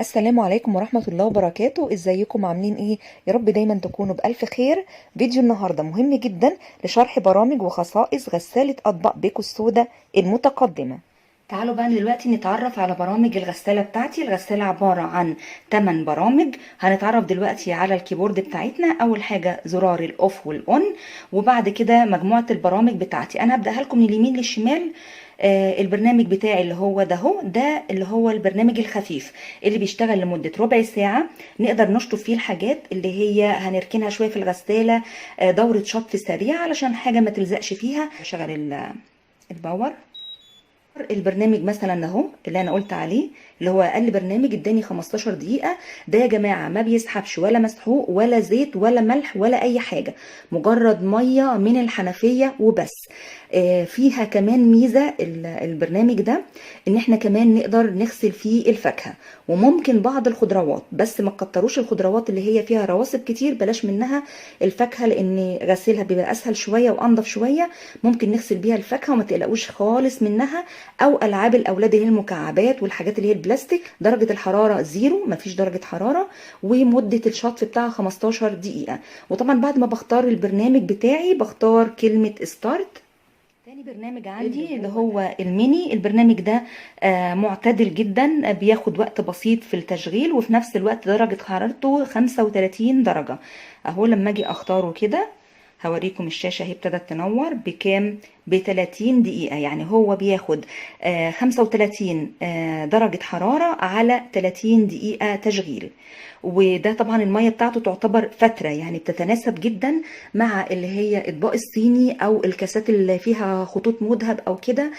السلام عليكم ورحمة الله وبركاته. ازيكم عاملين ايه؟ يا رب دايما تكونوا بألف خير. فيديو النهاردة مهم جدا لشرح برامج وخصائص غسالة أطباق بيكو السودا المتقدمة. تعالوا بقى دلوقتي نتعرف على برامج الغسالة بتاعتي. الغسالة عبارة عن 8 برامج. هنتعرف دلوقتي على الكيبورد بتاعتنا. أول حاجة زرار الأوف والأون، وبعد كده مجموعة البرامج بتاعتي. أنا هبدأها لكم من اليمين للشمال. البرنامج بتاعي اللي هو ده اللي هو البرنامج الخفيف اللي بيشتغل لمدة ربع ساعة. نقدر نشطف فيه الحاجات اللي هي هنركنها شوية في الغسالة، دورة شطف سريعة علشان حاجة ما تلزقش فيها. بشغل الباور. البرنامج مثلا اهو اللي انا قلت عليه، اللي هو اقل برنامج اداني 15 دقيقة. ده يا جماعة ما بيسحبش ولا مسحوق ولا زيت ولا ملح ولا اي حاجة، مجرد مية من الحنفية وبس. فيها كمان ميزة البرنامج ده، ان احنا كمان نقدر نغسل فيه الفاكهة وممكن بعض الخضروات، بس ما تكتروش الخضروات اللي هي فيها رواسب كتير، بلاش منها. الفاكهة لان غسيلها بيبقى اسهل شوية وانضف شوية، ممكن نغسل بيها الفاكهة وما تقلقوش خالص منها. او العاب الاولاد اللي هي المكعبات والحاجات اللي هي البلاستيك. درجة الحرارة زيرو، مفيش درجة حرارة، ومدة الشطف بتاعها 15 دقيقة. وطبعا بعد ما بختار البرنامج بتاعي بختار كلمة ستارت. تاني برنامج عندي اللي هو الميني. البرنامج ده معتدل جدا، بياخد وقت بسيط في التشغيل، وفي نفس الوقت درجة حرارته 35 درجة. اهو لما اجي اختاره كده هوريكم الشاشة هي ابتدت تنور بكام، ب30 دقيقة. يعني هو بياخد 35 درجة حرارة على 30 دقيقة تشغيل. وده طبعا المية بتاعته تعتبر فترة، يعني بتتناسب جدا مع اللي هي اطباق الصيني او الكاسات اللي فيها خطوط مذهب او كده.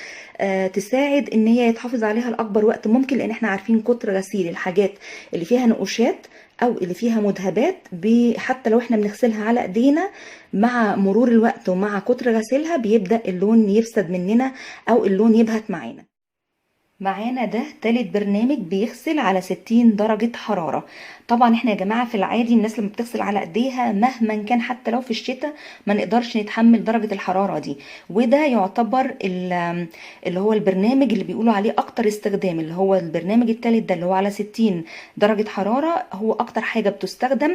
تساعد ان هي يتحافظ عليها لاكبر وقت ممكن، لان احنا عارفين كتر غسيل الحاجات اللي فيها نقوشات او اللي فيها مذهبات، حتى لو احنا بنغسلها على ايدينا مع مرور الوقت ومع كتر غسيلها بيبدأ اللون يفسد مننا او اللون يبهت معانا. ده تالت برنامج بيغسل على 60 درجة حرارة. طبعا احنا يا جماعة في العادي الناس لما بتغسل على ايديها مهما كان حتى لو في الشتاء ما نقدرش نتحمل درجة الحرارة دي. وده يعتبر اللي هو البرنامج اللي بيقولوا عليه اكتر استخدام، اللي هو البرنامج التالت ده اللي هو على 60 درجة حرارة، هو اكتر حاجة بتستخدم.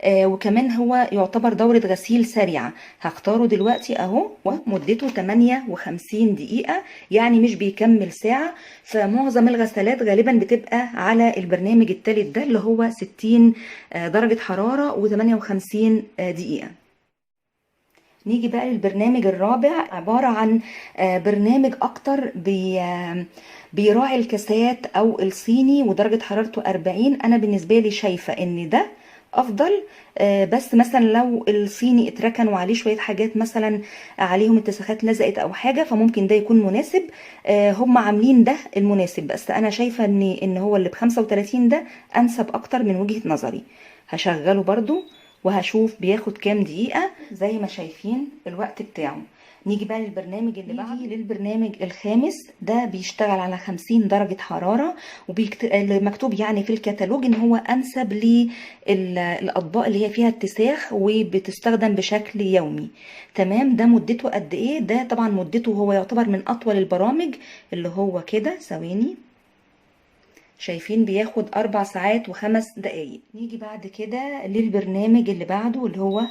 وكمان هو يعتبر دورة غسيل سريعة. هختاره دلوقتي اهو، ومدته 58 دقيقة، يعني مش بيكمل ساعة. فمعظم الغسالات غالبا بتبقى على البرنامج التالت ده اللي هو 60 درجة حرارة و58 دقيقة. نيجي بقى للبرنامج الرابع. عبارة عن برنامج اكتر بيراعي الكاسات او الصيني، ودرجة حرارته 40. انا بالنسبة لي شايفة ان ده افضل. بس مثلا لو الصيني اتركن وعليه شوية حاجات، مثلا عليهم اتساخات لزقت او حاجة، فممكن ده يكون مناسب. هم عاملين ده المناسب، بس انا شايفة ان هو اللي ب35 ده انسب اكتر من وجهة نظري. هشغله برضو وهشوف بياخد كام دقيقة. زي ما شايفين الوقت بتاعه. نيجي بقى للبرنامج اللي بعده. للبرنامج الخامس. ده بيشتغل على 50 درجة حرارة، ومكتوب يعني في الكتالوج ان هو انسب للاطباق اللي هي فيها اتساخ وبتستخدم بشكل يومي. تمام. ده مدته قد ايه؟ ده طبعا مدته هو يعتبر من اطول البرامج، اللي هو كده ثواني شايفين بياخد 4 ساعات و5 دقايق. نيجي بعد كده للبرنامج اللي بعده اللي هو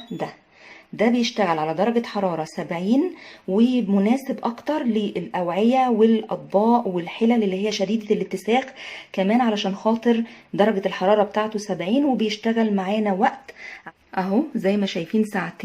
ده بيشتغل على درجة حرارة 70، ومناسب اكتر للأوعية والأطباق والحلل اللي هي شديدة الاتساخ، كمان علشان خاطر درجة الحرارة بتاعته 70، وبيشتغل معانا وقت اهو زي ما شايفين 2 ساعات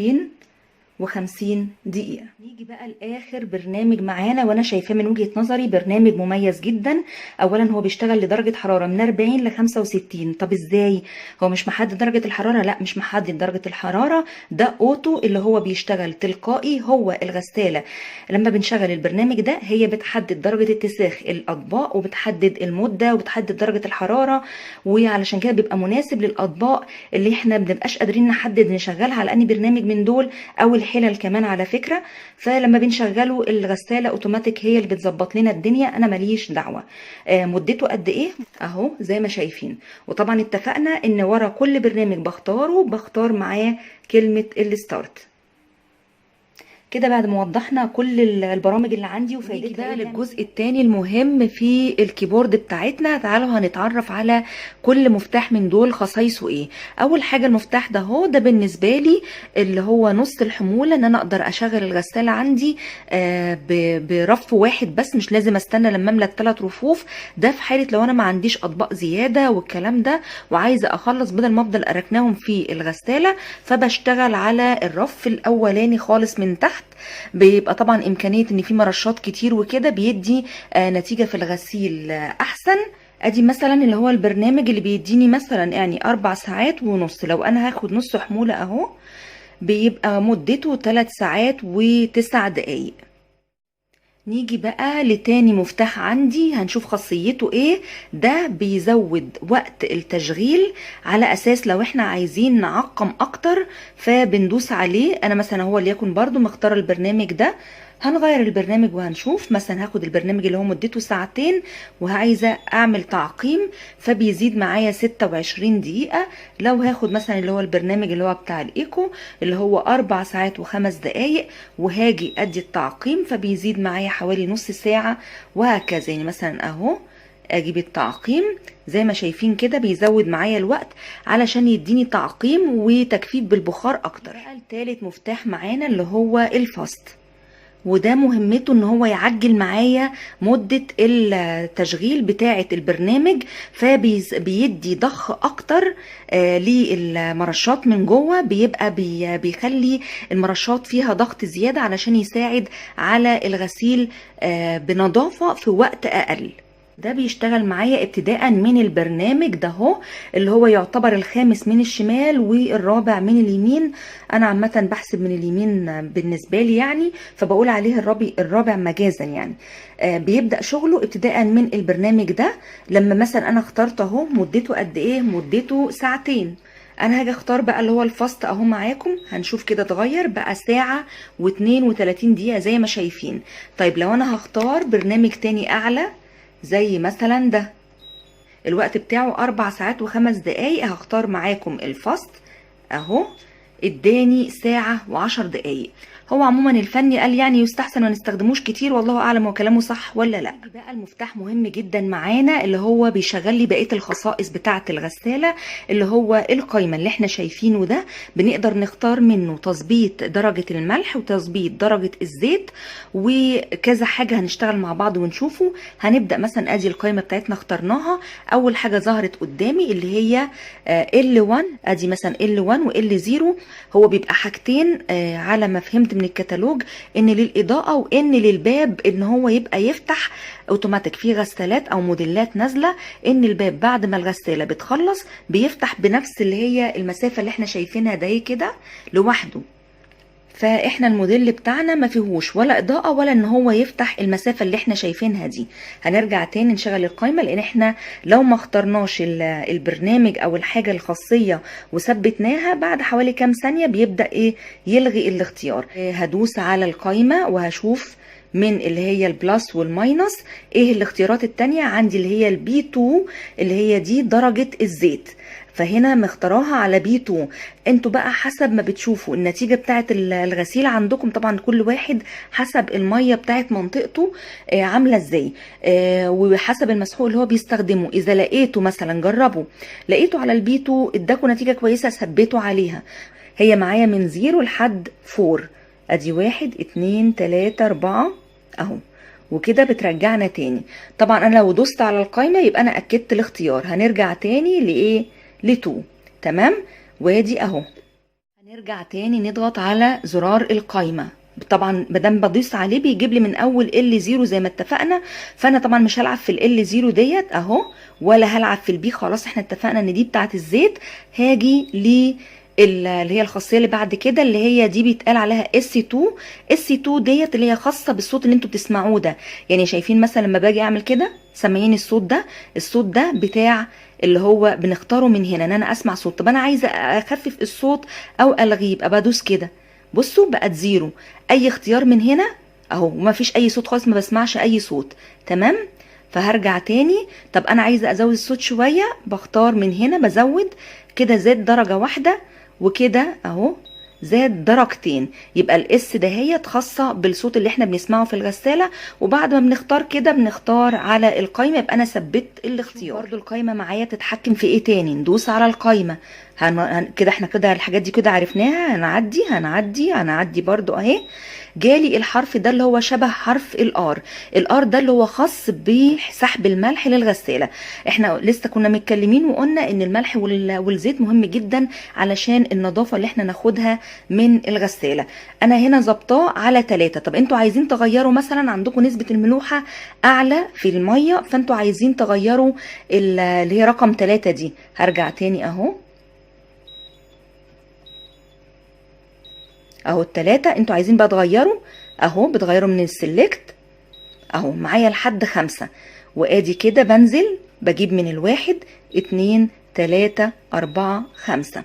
و50 دقيقة. نيجي بقى لآخر برنامج معانا، وانا شايفاه من وجهة نظري برنامج مميز جدا. اولا هو بيشتغل لدرجة حرارة من 40 ل65. طب ازاي؟ هو مش محدد درجة الحرارة؟ لا مش محدد درجة الحرارة، ده اوتو اللي هو بيشتغل تلقائي. هو الغسالة لما بنشغل البرنامج ده هي بتحدد درجة اتساخ الاطباق، وبتحدد المدة، وبتحدد درجة الحرارة. وعلشان كده بيبقى مناسب للاطباق اللي احنا بنبقاش قادرين نحدد نشغلها على اني برنامج من دول، او الحلل كمان على فكرة. فلما بنشغله الغسالة اوتوماتيك هي اللي بتظبط لنا الدنيا، انا ماليش دعوة. مدته قد ايه؟ اهو زي ما شايفين. وطبعا اتفقنا ان ورا كل برنامج بختار معاه كلمة الستارت. كده بعد ما وضحنا كل البرامج اللي عندي وفايدتها بقى للجزء التاني المهم في الكيبورد بتاعتنا. تعالوا هنتعرف على كل مفتاح من دول خصائصه ايه. اول حاجه المفتاح ده هو ده بالنسبه لي اللي هو نص الحموله، ان انا اقدر اشغل الغساله عندي برف واحد بس، مش لازم استنى لما املى 3 رفوف. ده في حاله لو انا ما عنديش اطباق زياده والكلام ده وعايزه اخلص بدل ما افضل اركناهم في الغساله، فبشتغل على الرف الاولاني خالص من تحت. بيبقى طبعا امكانيه ان في مرشات كتير وكده بيدي نتيجه في الغسيل احسن. ادي مثلا اللي هو البرنامج اللي بيديني مثلا يعني 4 ساعات ونص. لو انا هاخد نص حموله اهو بيبقى مدته 3 ساعات و9 دقايق. نيجي بقى لتاني مفتاح عندي هنشوف خاصيته ايه. ده بيزود وقت التشغيل على اساس لو احنا عايزين نعقم اكتر فبندوس عليه. انا مثلا هو ليكن برضو مختار البرنامج ده، هنغير البرنامج وهنشوف. مثلا هاخد البرنامج اللي هو مدته ساعتين وعايزة اعمل تعقيم فبيزيد معايا 26 دقيقة. لو هاخد مثلا اللي هو البرنامج اللي هو بتاع الايكو اللي هو 4 ساعات و5 دقايق وهاجي ادي التعقيم فبيزيد معايا حوالي نص ساعة وهكذا. يعني مثلا اهو اجيب التعقيم زي ما شايفين كده بيزود معايا الوقت علشان يديني تعقيم وتجفيف بالبخار اكتر. التالت مفتاح معانا اللي هو الفاست، وده مهمته ان هو يعجل معايا مدة التشغيل بتاعة البرنامج، فبيدي ضخ اكتر للمرشات من جوه. بيبقى بيخلي المرشات فيها ضغط زيادة علشان يساعد على الغسيل بنظافة في وقت اقل. ده بيشتغل معايا ابتداء من البرنامج ده هو اللي هو يعتبر الخامس من الشمال والرابع من اليمين. انا عامة بحسب من اليمين بالنسبة لي يعني، فبقول عليه الرابع مجازا يعني. بيبدأ شغله ابتداء من البرنامج ده. لما مثلا انا اخترت اهو مدته قد ايه، مدته ساعتين. انا هاجي اختار بقى اللي هو الفاست اهو معاكم، هنشوف كده اتغير بقى ساعة و32 دقيقة زي ما شايفين. طيب لو انا هختار برنامج تاني اعلى زي مثلا ده الوقت بتاعه 4 ساعات و5 دقايق، هختار معاكم الفاست اهو اداني ساعة و10 دقايق. هو عموما الفني قال يعني يستحسن ما نستخدموش كتير، والله اعلم هو كلامه صح ولا لا. بقى المفتاح مهم جدا معانا اللي هو بيشغل لي بقيه الخصائص بتاعه الغساله اللي هو القايمه اللي احنا شايفينه ده. بنقدر نختار منه تظبيط درجه الملح وتظبيط درجه الزيت وكذا حاجه هنشتغل مع بعض ونشوفه. هنبدا مثلا ادي القايمه بتاعتنا اخترناها. اول حاجه ظهرت قدامي اللي هي L1. ادي مثلا L1 و L0. هو بيبقى حاجتين على ما فهمت من الكتالوج، ان للاضاءه وان للباب ان هو يبقى يفتح اوتوماتيك. في غسالات او موديلات نازله ان الباب بعد ما الغساله بتخلص بيفتح بنفس اللي هي المسافه اللي احنا شايفينها ده كده لوحده. فاحنا الموديل بتاعنا ما فيهوش ولا اضاءه ولا ان هو يفتح المسافه اللي احنا شايفينها دي. هنرجع تاني نشغل القائمه لان احنا لو ما اخترناش البرنامج او الحاجه الخاصيه وثبتناها بعد حوالي كام ثانيه بيبدا ايه يلغي الاختيار. هدوس على القائمه وهشوف من اللي هي البلس والماينس ايه الاختيارات التانية عندي اللي هي البي 2 اللي هي دي درجه الزيت. فهنا مختاراها على بي 2. انتوا بقى حسب ما بتشوفوا النتيجة بتاعت الغسيل عندكم، طبعا كل واحد حسب المية بتاعت منطقته عاملة ازاي وحسب المسحوق اللي هو بيستخدمه. اذا لقيته مثلا جربوا لقيته على البي 2 اداكوا نتيجة كويسة ثبتوا عليها. هي معايا من 0 لحد 4. ادي 1 2 3 4 اهو، وكده بترجعنا تاني. طبعا انا لو دوست على القائمة يبقى انا اكدت الاختيار. هنرجع تاني لايه ل2. تمام. وادي اهو هنرجع تاني نضغط على زرار القايمه. طبعا مادام بدوس عليه بيجيب لي من اول L0 زي ما اتفقنا. فانا طبعا مش هلعب في L0 ديت اهو ولا هلعب في البي. خلاص احنا اتفقنا ان دي بتاعت الزيت. هاجي اللي هي الخاصيه اللي بعد كده اللي هي دي بيتقال عليها S2. S2 ديت اللي هي خاصه بالصوت اللي انتوا بتسمعوه ده. يعني شايفين مثلا لما باجي اعمل كده سامعين الصوت ده؟ الصوت ده بتاع اللي هو بنختاره من هنا ان انا اسمع صوت. طب انا عايزه اخفف الصوت او الغيه يبقى بدوس كده. بصوا بقت 0. اي اختيار من هنا اهو وما فيش اي صوت خالص، ما بسمعش اي صوت. تمام. فهرجع تاني. طب انا عايزه ازود الصوت شويه بختار من هنا بزود كده زاد درجه واحده وكده اهو زاد درجتين. يبقى الاس دهيت خاصه بالصوت اللي احنا بنسمعه في الغساله. وبعد ما بنختار كده بنختار على القايمه، يبقى انا ثبت الاختيار. برضو القايمه معايا تتحكم في ايه تاني. ندوس على القايمه كده احنا كده الحاجات دي كده عرفناها. هنعدي برضو اهي. جالي الحرف ده اللي هو شبه حرف الار ده اللي هو خاص بسحب الملح للغسالة. احنا لسه كنا متكلمين وقلنا ان الملح والزيت مهم جدا علشان النظافة اللي احنا ناخدها من الغسالة. انا هنا ظبطاه على 3. طب انتوا عايزين تغيروا مثلا، عندكم نسبة الملوحة اعلى في المية، فانتوا عايزين تغيروا اللي هي رقم 3 دي. هرجع تاني اهو، اهو ال3 انتوا عايزين بقى تغيروا اهو، بتغيروا من السلكت اهو معايا لحد 5. وادي كده بنزل بجيب من 1 2 3 4 5.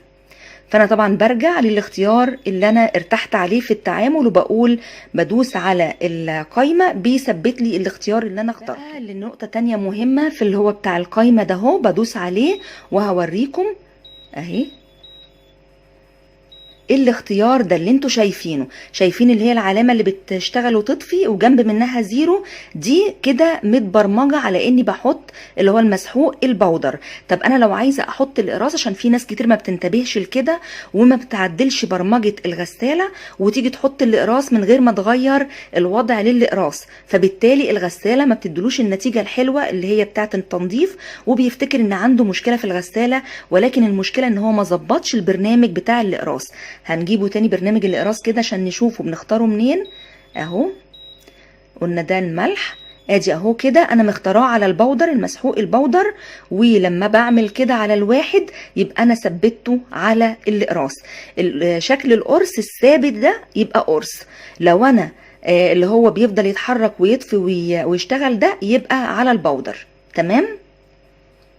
فانا طبعا برجع للاختيار اللي انا ارتحت عليه في التعامل، وبقول بدوس على القايمة بيثبت لي الاختيار اللي انا اخترته. لنقطة تانية مهمة في اللي هو بتاع القايمة ده اهو، بدوس عليه وهوريكم اهي الاختيار ده اللي انتوا شايفين اللي هي العلامة اللي بتشتغل وتطفي وجنب منها 0 دي كده متبرمجة على اني بحط اللي هو المسحوق البودر. طب انا لو عايزة احط الاقراص، عشان في ناس كتير ما بتنتبهش لكده وما بتعدلش برمجة الغسالة وتيجي تحط الاقراص من غير ما تغير الوضع للاقراص، فبالتالي الغسالة ما بتدلوش النتيجة الحلوة اللي هي بتاعة التنظيف، وبيفتكر ان عنده مشكلة في الغسالة، ولكن المشكلة ان هو ما ظبطش البرنامج بتاع الاقراص. هنجيبه تاني برنامج الاقراص كده عشان نشوفه بنختاره منين. اهو قلنا ده الملح، ادي اهو كده انا مختاراه على البودر المسحوق البودر، ولما بعمل كده على 1 يبقى انا ثبته على الاقراص. شكل القرص الثابت ده يبقى قرص. لو انا اللي هو بيفضل يتحرك ويطفي ويشتغل ده يبقى على البودر. تمام.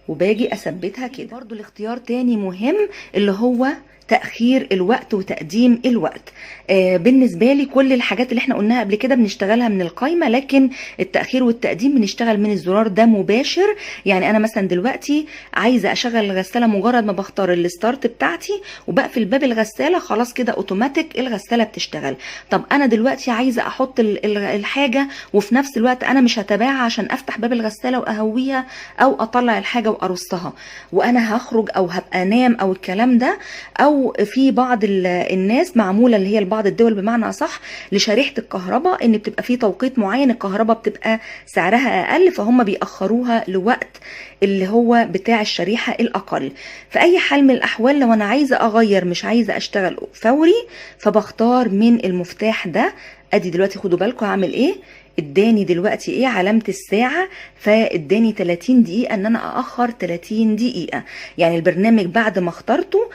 وباجي اثبتها كده. برضو الاختيار تاني مهم اللي هو تأخير الوقت وتقديم الوقت. بالنسبة لي كل الحاجات اللي احنا قلناها قبل كده بنشتغلها من القايمة، لكن التأخير والتقديم بنشتغل من الزرار ده مباشر. يعني انا مثلا دلوقتي عايزة اشغل الغسالة، مجرد ما بختار الستارت بتاعتي وبقفل باب الغسالة خلاص كده اوتوماتيك الغسالة بتشتغل. طب انا دلوقتي عايزة احط الحاجة وفي نفس الوقت انا مش هتابعها عشان افتح باب الغسالة واهويها او اطلع الحاجة وارصها وانا هخرج او هبقى انام او الكلام ده. او في بعض الناس معموله اللي هي لبعض الدول بمعنى اصح لشريحه الكهرباء ان بتبقى في توقيت معين الكهرباء بتبقى سعرها اقل، فهم بيأخروها لوقت اللي هو بتاع الشريحه الاقل. في اي حال من الاحوال لو انا عايزه اغير مش عايزه اشتغل فوري، فبختار من المفتاح ده. ادي دلوقتي خدوا بالكم هعمل ايه. اداني دلوقتي ايه علامة الساعة، فاداني 30 دقيقة ان انا ااخر 30 دقيقة. يعني البرنامج بعد ما اخترته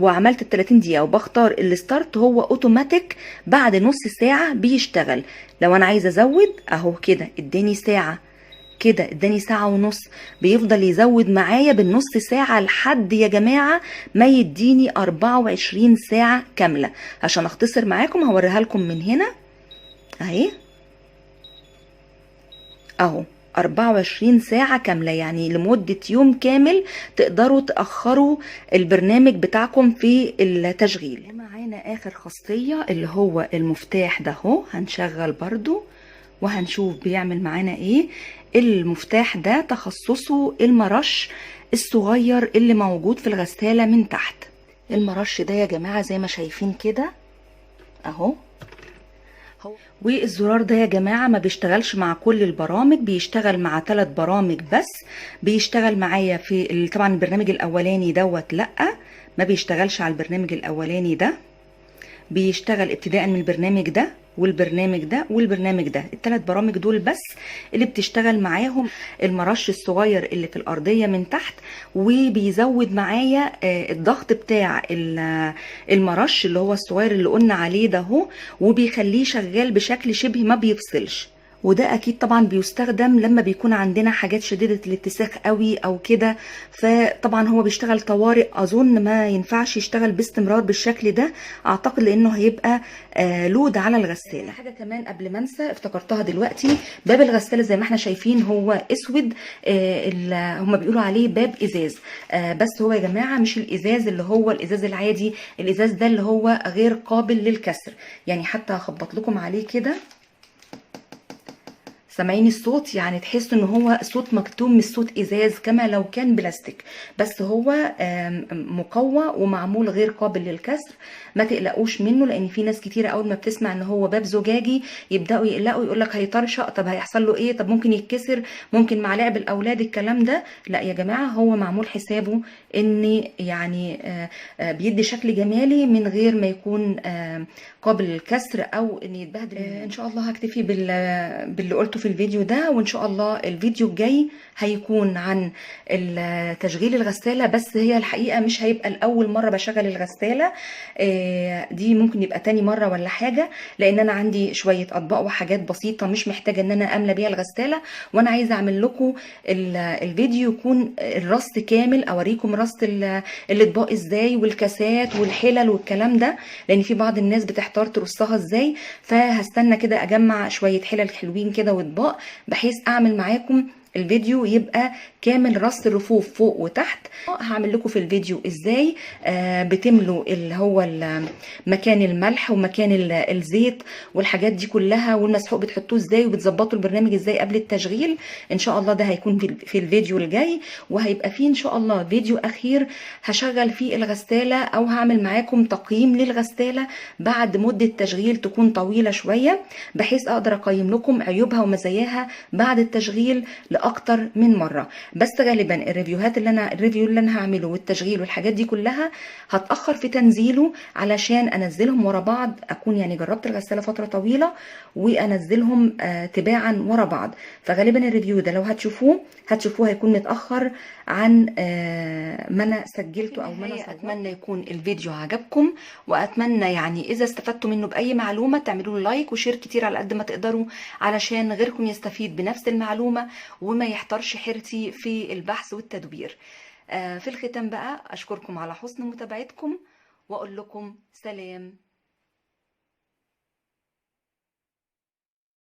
وعملت ال 30 دقيقة وبختار الستارت هو اوتوماتيك بعد نص ساعة بيشتغل. لو انا عايزة ازود اهو كده اداني ساعة، كده اداني ساعة ونص، بيفضل يزود معايا بالنص ساعة لحد يا جماعة ما يديني 24 ساعة كاملة. عشان اختصر معاكم هوريها لكم من هنا اهي اهو 24 ساعة كاملة، يعني لمدة يوم كامل تقدروا تأخروا البرنامج بتاعكم في التشغيل. معانا اخر خاصية اللي هو المفتاح ده اهو، هنشغل برضو وهنشوف بيعمل معانا ايه. المفتاح ده تخصصه المرش الصغير اللي موجود في الغسالة من تحت. المرش ده يا جماعة زي ما شايفين كده اهو، والزرار ده يا جماعة ما بيشتغلش مع كل البرامج، بيشتغل مع 3 برامج بس. بيشتغل معايا في طبعا البرنامج الاولاني دوت لا ما بيشتغلش على البرنامج الاولاني ده، بيشتغل ابتداء من البرنامج ده والبرنامج ده والبرنامج ده. ال3 برامج دول بس اللي بتشتغل معاهم المرش الصغير اللي في الارضية من تحت، وبيزود معايا الضغط بتاع المرش اللي هو الصغير اللي قلنا عليه ده اهو، وبيخليه شغال بشكل شبه ما بيفصلش. وده اكيد طبعا بيستخدم لما بيكون عندنا حاجات شديدة الاتساخ قوي او كده، فطبعا هو بيشتغل طوارئ، اظن ما ينفعش يشتغل باستمرار بالشكل ده، اعتقد لانه هيبقى لود على الغسالة. حاجة كمان قبل ما انسى افتكرتها دلوقتي، باب الغسالة زي ما احنا شايفين هو اسود، هما بيقولوا عليه باب ازاز، بس هو يا جماعة مش الازاز اللي هو الازاز العادي، الازاز ده اللي هو غير قابل للكسر. يعني حتى هخبط لكم عليه كده، سامعين الصوت؟ يعني تحس ان هو صوت مكتوم مش صوت ازاز كما لو كان بلاستيك، بس هو مقوى ومعمول غير قابل للكسر. ما تقلقوش منه، لان في ناس كتيره اول ما بتسمع ان هو باب زجاجي يبداوا يقلقوا، يقول لك هيطرشق، طب هيحصل له ايه، طب ممكن يتكسر، ممكن مع لعب الاولاد الكلام ده. لا يا جماعه، هو معمول حسابه ان يعني بيدي شكل جمالي من غير ما يكون قابل للكسر او ان يتبهدل. ان شاء الله هكتفي باللي قلته في الفيديو ده، وان شاء الله الفيديو الجاي هيكون عن تشغيل الغسالة، بس هي الحقيقة مش هيبقى الأول مرة بشغل الغسالة، دي ممكن يبقى تاني مرة ولا حاجة، لأن أنا عندي شوية أطباق وحاجات بسيطة مش محتاجة إن أنا أملى بيها الغسالة، وأنا عايزة أعمل لكم الفيديو يكون الرص كامل، أوريكم رص الأطباق إزاي والكاسات والحلل والكلام ده، لأن في بعض الناس بتحتار ترصها إزاي. فهستنى كده أجمع شوية حلل حلوين كده واطباق، بحيث اعمل معاكم الفيديو يبقى كامل رص الرفوف فوق وتحت. هعمل لكم في الفيديو ازاي بتملوا اللي هو مكان الملح ومكان الزيت والحاجات دي كلها، والمسحوق بتحطوه ازاي، وبتظبطوا البرنامج ازاي قبل التشغيل. ان شاء الله ده هيكون في الفيديو الجاي، وهيبقى فيه ان شاء الله فيديو اخير هشغل فيه الغسالة، او هعمل معاكم تقييم للغسالة بعد مدة تشغيل تكون طويلة شوية، بحيث اقدر اقيم لكم عيوبها ومزاياها بعد التشغيل لاكتر من مرة. بس غالبا الريفيو اللي انا هعمله والتشغيل والحاجات دي كلها هتأخر في تنزيله، علشان انزلهم ورا بعض، اكون يعني جربت الغسالة فترة طويلة وانزلهم تباعا ورا بعض. فغالبا الريفيو ده لو هتشوفوه هيكون متأخر عن ما انا سجلته او ما انا صورته. اتمنى يكون الفيديو عجبكم، واتمنى يعني اذا استفدتوا منه باي معلومة تعملوا له لايك وشير كتير على قد ما تقدروا، علشان غيركم يستفيد بنفس المعلومة وما يحترش حيرتي في البحث والتدوير. في الختام بقى أشكركم على حسن متابعتكم، وأقول لكم سلام.